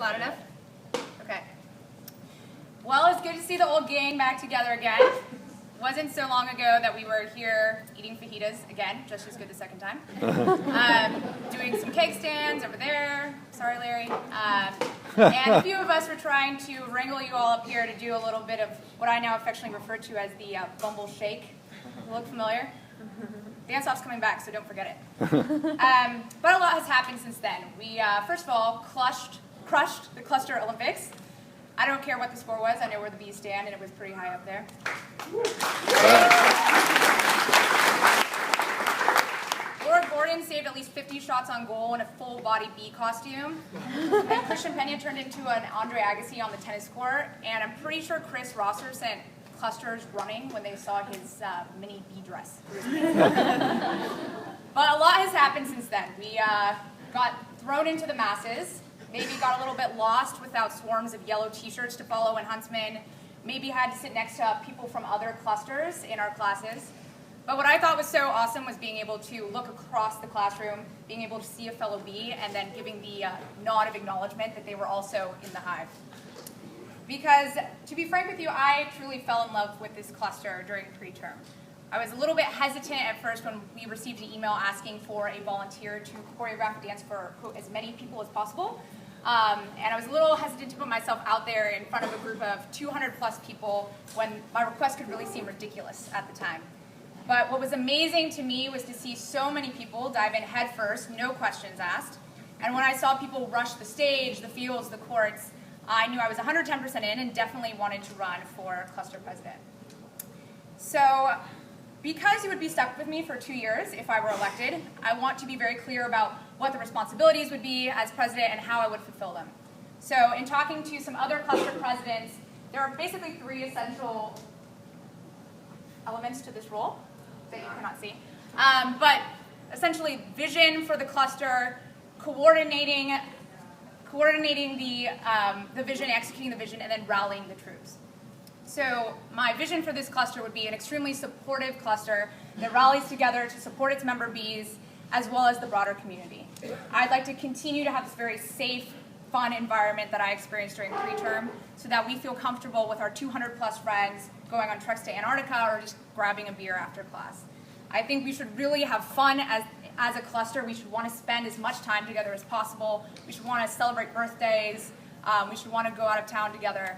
loud enough? Okay. Well, it's good to see the old gang back together again. Wasn't so long ago that we were here eating fajitas again, just as good the second time. Doing some cake stands over there. Sorry, Larry. And a few of us were trying to wrangle you all up here to do a little bit of what I now affectionately refer to as the Bumble Shake. Look familiar? Dance-off's coming back, so don't forget it. But a lot has happened since then. We, first of all, crushed the Cluster Olympics. I don't care what the score was. I know where the B's stand, and it was pretty high up there. Laura Gordon saved at least 50 shots on goal in a full-body bee costume. And Christian Pena turned into an Andre Agassi on the tennis court. And I'm pretty sure Chris Rosser sent clusters running when they saw his mini bee dress. But a lot has happened since then. We got thrown into the masses. Maybe got a little bit lost without swarms of yellow t-shirts to follow in Huntsman. Maybe had to sit next to people from other clusters in our classes. But what I thought was so awesome was being able to look across the classroom, being able to see a fellow bee, and then giving the nod of acknowledgement that they were also in the hive. Because, to be frank with you, I truly fell in love with this cluster during preterm. I was a little bit hesitant at first when we received an email asking for a volunteer to choreograph a dance for, quote, as many people as possible. And I was a little hesitant to put myself out there in front of a group of 200 plus people when my request could really seem ridiculous at the time. But what was amazing to me was to see so many people dive in head first, no questions asked. And when I saw people rush the stage, the fields, the courts, I knew I was 110% in and definitely wanted to run for cluster president. So, because you would be stuck with me for 2 years if I were elected, I want to be very clear about what the responsibilities would be as president and how I would fulfill them. So in talking to some other cluster presidents, there are basically 3 essential elements to this role that you cannot see. But essentially vision for the cluster, coordinating the vision, executing the vision, and then rallying the troops. So my vision for this cluster would be an extremely supportive cluster that rallies together to support its member bees as well as the broader community. I'd like to continue to have this very safe, fun environment that I experienced during preterm so that we feel comfortable with our 200 plus friends going on treks to Antarctica or just grabbing a beer after class. I think we should really have fun as a cluster. We should want to spend as much time together as possible. We should want to celebrate birthdays. We should want to go out of town together.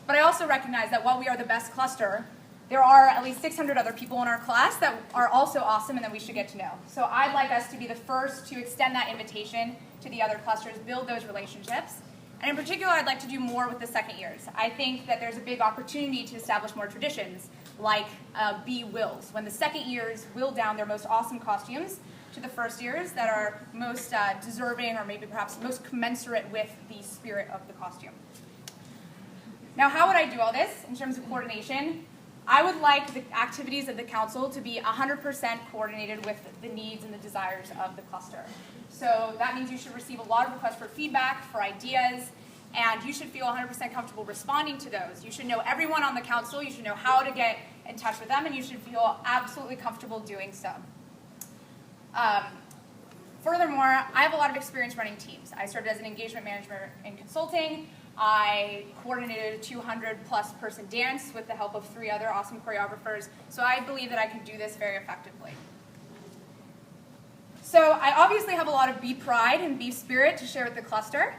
But I also recognize that while we are the best cluster, there are at least 600 other people in our class that are also awesome and that we should get to know. So I'd like us to be the first to extend that invitation to the other clusters, build those relationships. And in particular, I'd like to do more with the second years. I think that there's a big opportunity to establish more traditions, like bee wills, when the second years will down their most awesome costumes to the first years that are most deserving or maybe perhaps most commensurate with the spirit of the costume. Now, how would I do all this in terms of coordination? I would like the activities of the council to be 100% coordinated with the needs and the desires of the cluster. So that means you should receive a lot of requests for feedback, for ideas, and you should feel 100% comfortable responding to those. You should know everyone on the council, you should know how to get in touch with them, and you should feel absolutely comfortable doing so. Furthermore, I have a lot of experience running teams. I served as an engagement manager in consulting. I coordinated a 200 plus person dance with the help of 3 other awesome choreographers, so I believe that I can do this very effectively. So I obviously have a lot of bee pride and bee spirit to share with the cluster,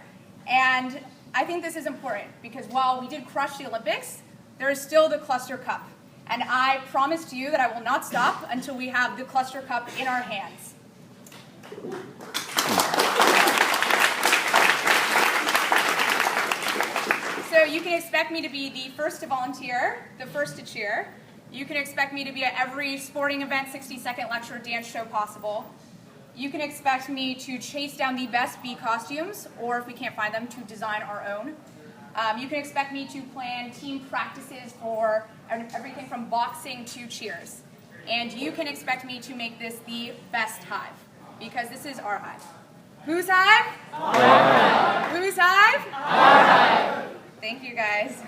and I think this is important because while we did crush the Olympics, there is still the Cluster Cup, and I promise to you that I will not stop until we have the Cluster Cup in our hands. So you can expect me to be the first to volunteer, the first to cheer. You can expect me to be at every sporting event, 60-second lecture, dance show possible. You can expect me to chase down the best bee costumes, or if we can't find them, to design our own. You can expect me to plan team practices for everything from boxing to cheers. And you can expect me to make this the best hive, because this is our hive. Whose hive? Our hive. Whose hive? Our hive. Thank you, guys.